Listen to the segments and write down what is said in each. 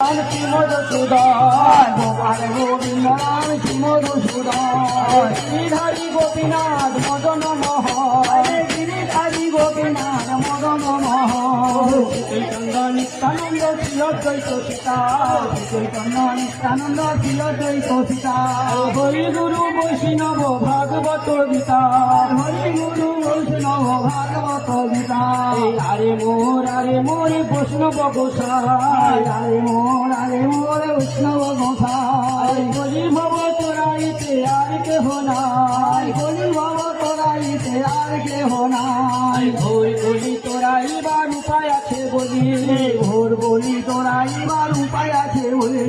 রাম শ্রী মধুসূদন, গোপাল গোবিন্দ রাম শ্রী মধুসূদন, গিরিধারী গোপীনাথ মদন মোহন, গিরিধারী গোপীনাথ মদন মোহন, চৈতন্য নিত্যানন্দ ছিল দ্বৈত সীতা, চৈতন্য নিত্যানন্দ ছিল দ্বৈত সীতা, হরি গুরু বৈষ্ণব ভাগবত গীতা, হরি গুরু বৈষ্ণব ভাগবত গীতা, আরে মোর বৈষ্ণব গোসাই, আরে মোর বৈষ্ণব গোসাই, বলি ভব তোরাইতে আর কেহ নাই, বলি ভব তোরাইতে আর কেহ নাই, ভোর বলি তোরাইবার উপায় আছে বলি, ভোর বলি তোরাইবার উপায় আছে বলে,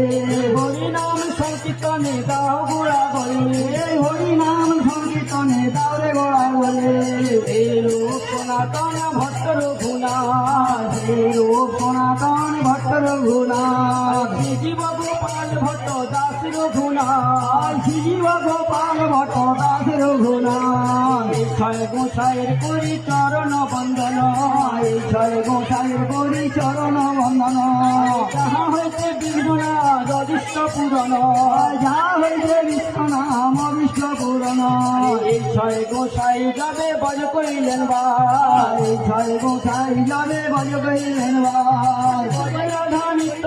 হরি নাম সংকীর্তনে দাও গোড়া বলে, হরি নাম সংকীর্তনে দাও রে গোড়া বলে, হে রূপ সনাতন ভট্ট রঘুনাথ, হে রূপ সনাতন ভট্ট রঘুনাথ, জীব গোপাল ভট্ট দাস রঘুনাথ, জীব গোপাল ভট্ট দাস রঘুনাথ, ছয় গোসাইয়ের করি চরণ বন্দন, ছয় গোসাইয়ের করি চরণ বন্দন, যাহা হইতে বিঘ্ননাথ অদৃষ্ট পূরণ, যাহা হইতে বিশ্বনাম অদৃষ্ট পূরণ, এই ছয় গোসাই যাবে বজ করিলেন বা, এই ছয় গোসাই যাবে বজ করিলেন বা, রাধা নিত্য